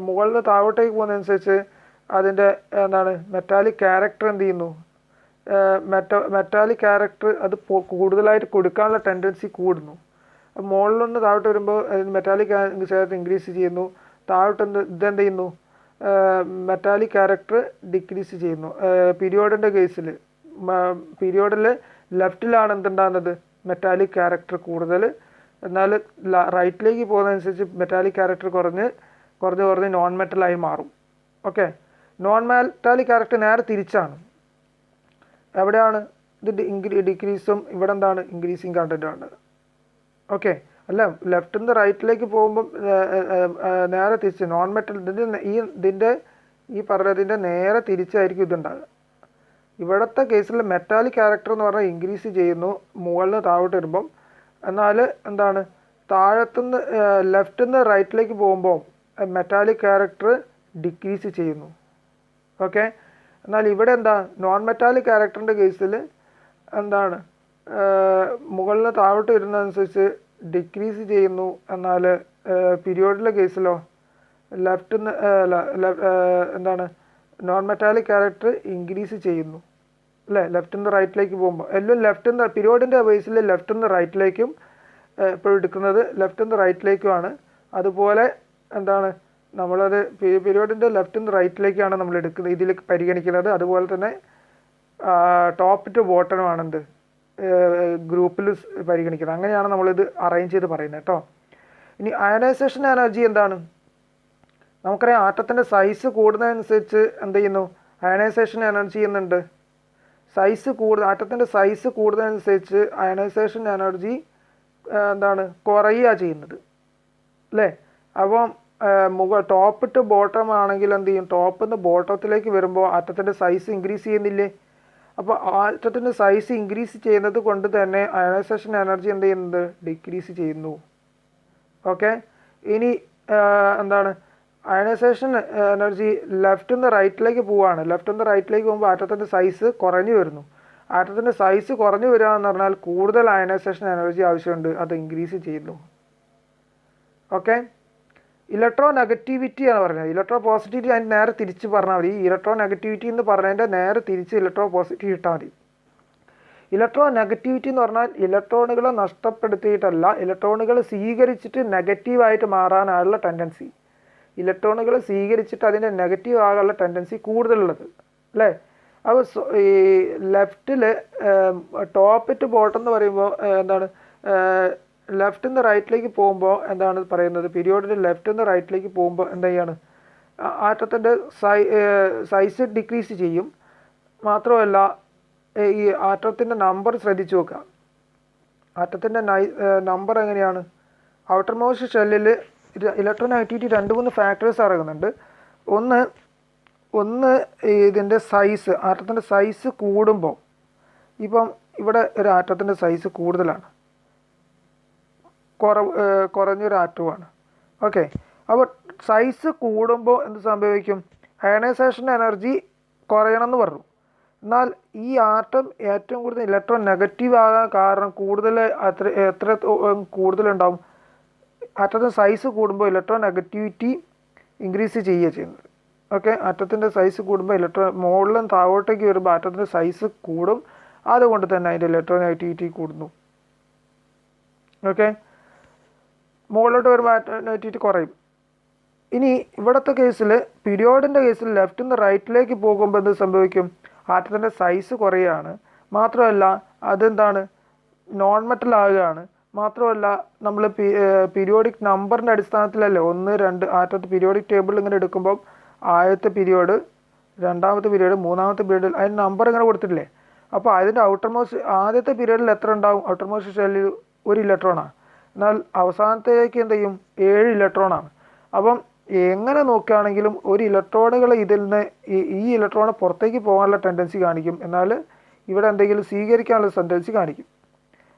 മുകളിൽ നിന്ന് താഴോട്ടേക്ക് പോകുന്നതനുസരിച്ച് അതിൻ്റെ എന്താണ്, മെറ്റാലിക് ക്യാരക്ടർ എന്ത് ചെയ്യുന്നു, മെറ്റാലിക് ക്യാരക്ടർ അത് കൂടുതലായിട്ട് കൊടുക്കാനുള്ള ടെൻഡൻസി കൂടുന്നു. മുകളിൽ നിന്ന് താഴോട്ട് വരുമ്പോൾ മെറ്റാലിക് ക്യാരക്ടർ ഇൻക്രീസ് ചെയ്യുന്നു, താഴോട്ട് ഇതെന്ത് ചെയ്യുന്നു, മെറ്റാലിക് ക്യാരക്ടർ ഡിക്രീസ് ചെയ്യുന്നു. പീരിയോഡിൻ്റെ കേസിൽ പീരിയോഡിൽ ലെഫ്റ്റിലാണ് എന്തുണ്ടാകുന്നത്, മെറ്റാലിക് ക്യാരക്ടർ കൂടുതൽ, എന്നാൽ റൈറ്റിലേക്ക് പോകുന്നതനുസരിച്ച് മെറ്റാലിക് ക്യാരക്ടർ കുറഞ്ഞ് നോൺ മെറ്റലായി മാറും. ഓക്കെ, നോൺ മെറ്റാലിക് ക്യാരക്ടർ നേരെ തിരിച്ചാണ്. എവിടെയാണ് ഇത് ഡിക്രീസും, ഇവിടെ എന്താണ് ഇൻക്രീസിങ് കണ്ടൻറ്റാണ്. ഓക്കെ, അല്ല, ലെഫ്റ്റിൽ നിന്ന് റൈറ്റിലേക്ക് പോകുമ്പം നേരെ തിരിച്ച് നോൺ മെറ്റൽ ഇതിൻ്റെ ഈ പറഞ്ഞതിൻ്റെ നേരെ തിരിച്ചായിരിക്കും ഇതുണ്ടാകുക. ഇവിടുത്തെ കേസിൽ മെറ്റാലിക് ക്യാരക്ടർ എന്ന് പറഞ്ഞാൽ ഇൻക്രീസ് ചെയ്യുന്നു മുകളിൽ നിന്ന് താഴോട്ട് വരുമ്പം, എന്നാൽ എന്താണ് താഴത്തുനിന്ന് ലെഫ്റ്റിൽ നിന്ന് റൈറ്റിലേക്ക് പോകുമ്പോൾ മെറ്റാലിക് ക്യാരക്ടർ ഡിക്രീസ് ചെയ്യുന്നു. ഓക്കെ, എന്നാൽ ഇവിടെ എന്താ, നോൺ മെറ്റാലിക് ക്യാരക്ടറിൻ്റെ കേസിൽ എന്താണ് മുകളിൽ നിന്ന് താഴോട്ട് വരുന്നതനുസരിച്ച് ഡിക്രീസ് ചെയ്യുന്നു. എന്നാൽ പീരിയോഡിലെ കേസിലോ ലെഫ്റ്റിൽ നിന്ന് എന്താണ് നോൺ മെറ്റാലിക് ക്യാരക്ടർ ഇൻക്രീസ് ചെയ്യുന്നു, അല്ലേ, ലെഫ്റ്റിൽ നിന്ന് റൈറ്റിലേക്ക് പോകുമ്പോൾ. എല്ലാം ലെഫ്റ്റിൽ നിന്ന് പീരിയോഡിൻ്റെ ബേസിൽ ലെഫ്റ്റിൽ നിന്ന് റൈറ്റിലേക്കും ഇപ്പോൾ എടുക്കുന്നത് ലെഫ്റ്റിൽ നിന്ന് റൈറ്റിലേക്കുമാണ്. അതുപോലെ എന്താണ് നമ്മളത് പീരിയോഡിൻ്റെ ലെഫ്റ്റിൽ നിന്ന് റൈറ്റിലേക്കാണ് നമ്മൾ എടുക്കുന്നത്, ഇതിൽ പരിഗണിക്കുന്നത്. അതുപോലെ തന്നെ ടോപ്പ് ടു ബോട്ടമാണെന്ത് ഗ്രൂപ്പിൽ പരിഗണിക്കുന്നത്. അങ്ങനെയാണ് നമ്മളിത് അറേഞ്ച് ചെയ്ത് പറയുന്നത് കേട്ടോ. ഇനി അയണൈസേഷൻ എനർജി എന്താണ്, നമുക്കറിയാം ആറ്റത്തിൻ്റെ സൈസ് കൂടുന്നതനുസരിച്ച് എന്ത് ചെയ്യുന്നു, അയണൈസേഷൻ എനർജി ചെയ്യുന്നുണ്ട്. ആറ്റത്തിൻ്റെ സൈസ് കൂടുന്നതനുസരിച്ച് അയണൈസേഷൻ എനർജി എന്താണ് കുറയുക ചെയ്യുന്നത്, അല്ലേ. അപ്പം ടോപ്പ് ടു ബോട്ടം ആണെങ്കിൽ എന്ത് ചെയ്യും, ടോപ്പിൽ നിന്ന് ബോട്ടത്തിലേക്ക് വരുമ്പോൾ ആറ്റത്തിൻ്റെ സൈസ് ഇൻക്രീസ് ചെയ്യുന്നില്ലേ? അപ്പോൾ ആറ്റത്തിൻ്റെ സൈസ് ഇൻക്രീസ് ചെയ്യുന്നത് കൊണ്ട് തന്നെ അയണൈസേഷൻ എനർജി എന്ത് ചെയ്യുന്നത്, ഡിക്രീസ് ചെയ്യുന്നു. ഓക്കെ, ഇനി എന്താണ് അയണൈസേഷൻ എനർജി ലെഫ്റ്റിൽ നിന്ന് റൈറ്റിലേക്ക് പോവുകയാണ്. ലെഫ്റ്റിൽ നിന്ന് റൈറ്റിലേക്ക് പോകുമ്പോൾ ആറ്റത്തിൻ്റെ സൈസ് കുറഞ്ഞു വരുന്നു. ആറ്റത്തിൻ്റെ സൈസ് കുറഞ്ഞു വരിക എന്ന് പറഞ്ഞാൽ കൂടുതൽ അയണൈസേഷൻ എനർജി ആവശ്യമുണ്ട്, അത് ഇൻക്രീസ് ചെയ്യുന്നു. ഓക്കെ, ഇലക്ട്രോ നെഗറ്റിവിറ്റി ആണ് പറഞ്ഞത്. ഇലക്ട്രോ പോസിറ്റിവിറ്റി അതിന് നേരെ തിരിച്ച് പറഞ്ഞാൽ മതി. ഇലക്ട്രോ നെഗറ്റിവിറ്റി എന്ന് പറഞ്ഞതിൻ്റെ നേരെ തിരിച്ച് ഇലക്ട്രോ പോസിറ്റിവിറ്റി ഇട്ടാൽ മതി. ഇലക്ട്രോ നെഗറ്റിവിറ്റി എന്ന് പറഞ്ഞാൽ ഇലക്ട്രോണുകളെ നഷ്ടപ്പെടുത്തിയിട്ടല്ല, ഇലക്ട്രോണുകൾ സ്വീകരിച്ചിട്ട് നെഗറ്റീവായിട്ട് മാറാനുള്ള ടെൻഡൻസി. ഇലക്ട്രോണുകൾ സ്വീകരിച്ചിട്ട് അതിൻ്റെ നെഗറ്റീവ് ആകാനുള്ള ടെൻഡൻസി കൂടുതലുള്ളത് അല്ലേ? അപ്പോൾ ഈ ലെഫ്റ്റിൽ ടോപ്പ് ടു ബോട്ടം എന്ന് പറയുമ്പോൾ എന്താണ്, ലെഫ്റ്റിൽ നിന്ന് റൈറ്റിലേക്ക് പോകുമ്പോൾ എന്താണ് പറയുന്നത്, പീരിയോഡിൽ ലെഫ്റ്റിൽ നിന്ന് റൈറ്റിലേക്ക് പോകുമ്പോൾ എന്ത് ചെയ്യാണ്, ആറ്റത്തിൻ്റെ സൈസ് ഡിക്രീസ് ചെയ്യും. മാത്രമല്ല ഈ ആറ്റത്തിൻ്റെ നമ്പർ ശ്രദ്ധിച്ചു നോക്കുക. ആറ്റത്തിൻ്റെ നമ്പർ എങ്ങനെയാണ്, ഔട്ടർ മോസ്റ്റ് ഷെല്ലിൽ ഇലക്ട്രോനെഗറ്റിവിറ്റി 2-3 ഫാക്ടേഴ്സ് ഇറങ്ങുന്നുണ്ട്. ഒന്ന് ഇതിൻ്റെ സൈസ്, ആറ്റത്തിൻ്റെ സൈസ് കൂടുമ്പോൾ, ഇപ്പം ഇവിടെ ഒരു ആറ്റത്തിൻ്റെ സൈസ് കൂടുതലാണ്, കുറഞ്ഞൊരു ആറ്റവുമാണ്. ഓക്കെ, അപ്പോൾ സൈസ് കൂടുമ്പോൾ എന്ത് സംഭവിക്കും, അയണൈസേഷൻ എനർജി കുറയണമെന്ന് പറഞ്ഞു. എന്നാൽ ഈ ആറ്റം ഏറ്റവും കൂടുതൽ ഇലക്ട്രോൺ നെഗറ്റീവ് ആകാൻ കാരണം എത്ര കൂടുതലുണ്ടാവും, ആറ്റത്തിൻ്റെ സൈസ് കൂടുമ്പോൾ ഇലക്ട്രോൺ നെഗറ്റിവിറ്റി ഇൻക്രീസ് ചെയ്യുക ചെയ്യുന്നത്. ഓക്കെ, ആറ്റത്തിൻ്റെ സൈസ് കൂടുമ്പോൾ മുകളിൽ നിന്ന് താഴോട്ടേക്ക് വരുമ്പോൾ ആറ്റത്തിൻ്റെ സൈസ് കൂടും, അതുകൊണ്ട് തന്നെ അതിൻ്റെ ഇലക്ട്രോൺ നെഗറ്റിവിറ്റി കൂടുന്നു. ഓക്കെ, മുകളിലോട്ട് വരുമ്പോൾ നെഗറ്റിവിറ്റി കുറയും. ഇനി ഇവിടുത്തെ കേസിൽ, പീരിയോഡിൻ്റെ കേസിൽ ലെഫ്റ്റിൽ നിന്ന് റൈറ്റിലേക്ക് പോകുമ്പോൾ എന്ത് സംഭവിക്കും, ആറ്റത്തിൻ്റെ സൈസ് കുറയുകയാണ്. മാത്രമല്ല അതെന്താണ്, നോൺ മെറ്റൽ ആകുകയാണ്. മാത്രമല്ല നമ്മൾ പീരിയോഡിക് നമ്പറിൻ്റെ അടിസ്ഥാനത്തിലല്ലേ 1, 2 ആറ്റത്ത് പീരിയോഡിക് ടേബിൾ ഇങ്ങനെ എടുക്കുമ്പം ആദ്യത്തെ പീരിയോഡ്, രണ്ടാമത്തെ പീരിയോഡ്, മൂന്നാമത്തെ പീരിയോഡിൽ അതിന് നമ്പർ ഇങ്ങനെ കൊടുത്തിട്ടില്ലേ? അപ്പോൾ അതിൻ്റെ ആദ്യത്തെ പീരിയോഡിൽ എത്ര ഉണ്ടാവും, ഔട്ടർ മോസ്റ്റ് ഷെല്ലിൽ 1 ഇലക്ട്രോണാണ്. എന്നാൽ അവസാനത്തേക്ക് എന്ത് ചെയ്യും, 7 ഇലക്ട്രോണാണ്. അപ്പം എങ്ങനെ നോക്കുകയാണെങ്കിലും ഒരു ഇലക്ട്രോണുകൾ ഇതിൽ നിന്ന് ഈ ഇലക്ട്രോൺ പുറത്തേക്ക് പോകാനുള്ള ടെൻഡൻസി കാണിക്കും, എന്നാൽ ഇവിടെ എന്തെങ്കിലും സ്വീകരിക്കാനുള്ള ടെൻഡൻസി കാണിക്കും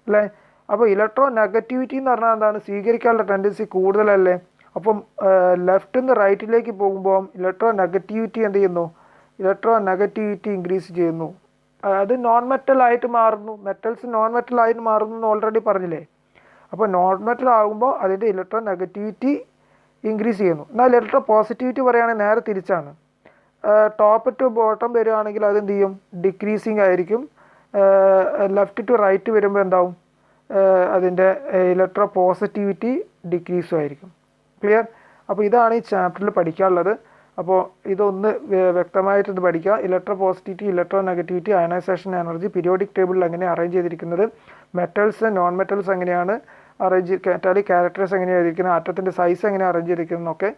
അല്ലേ? അപ്പോൾ ഇലക്ട്രോ നെഗറ്റിവിറ്റി എന്ന് പറഞ്ഞാൽ എന്താണ്, സ്വീകരിക്കാനുള്ള ടെൻഡൻസി കൂടുതലല്ലേ? അപ്പം ലെഫ്റ്റിൽ നിന്ന് റൈറ്റിലേക്ക് പോകുമ്പോൾ ഇലക്ട്രോ നെഗറ്റിവിറ്റി എന്ത് ചെയ്യുന്നു, ഇലക്ട്രോ നെഗറ്റിവിറ്റി ഇൻക്രീസ് ചെയ്യുന്നു. അത് നോൺ മെറ്റൽ ആയിട്ട് മാറുന്നു. മെറ്റൽസ് നോൺ മെറ്റൽ ആയിട്ട് മാറുന്നു എന്ന് ഓൾറെഡി പറഞ്ഞില്ലേ? അപ്പോൾ നോൺ മെറ്റൽ ആകുമ്പോൾ അതിൻ്റെ ഇലക്ട്രോ നെഗറ്റിവിറ്റി ഇൻക്രീസ് ചെയ്യുന്നു. എന്നാൽ ഇലക്ട്രോ പോസിറ്റിവിറ്റി പറയുകയാണെങ്കിൽ നേരെ തിരിച്ചാണ്. ടോപ്പ് ടു ബോട്ടം വരികയാണെങ്കിൽ അതെന്ത് ചെയ്യും, ഡിക്രീസിങ് ആയിരിക്കും. ലെഫ്റ്റ് ടു റൈറ്റ് വരുമ്പോൾ എന്താവും, അതിൻ്റെ ഇലക്ട്രോ പോസിറ്റിവിറ്റി ഡിക്രീസും ആയിരിക്കും. ക്ലിയർ? അപ്പോൾ ഇതാണ് ഈ ചാപ്റ്ററിൽ പഠിക്കാനുള്ളത്. അപ്പോൾ ഇതൊന്ന് വ്യക്തമായിട്ടൊന്ന് പഠിക്കുക. Electropositivity, electronegativity, ionization energy periodic ടേബിളിൽ എങ്ങനെ അറേഞ്ച് ചെയ്തിരിക്കുന്നത്, മെറ്റൽസ് നോൺ മെറ്റൽസ് എങ്ങനെയാണ് മെറ്റാലിക് ക്യാരക്ടേഴ്സ് എങ്ങനെയാണ് ചെയ്തിരിക്കുന്നത്, ആറ്റത്തിൻ്റെ സൈസ് എങ്ങനെയാണ് അറേഞ്ച് ചെയ്തിരിക്കുന്നതൊക്കെ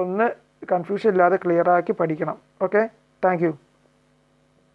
ഒന്ന് കൺഫ്യൂഷൻ ഇല്ലാതെ ക്ലിയറാക്കി പഠിക്കണം. Okay, thank you.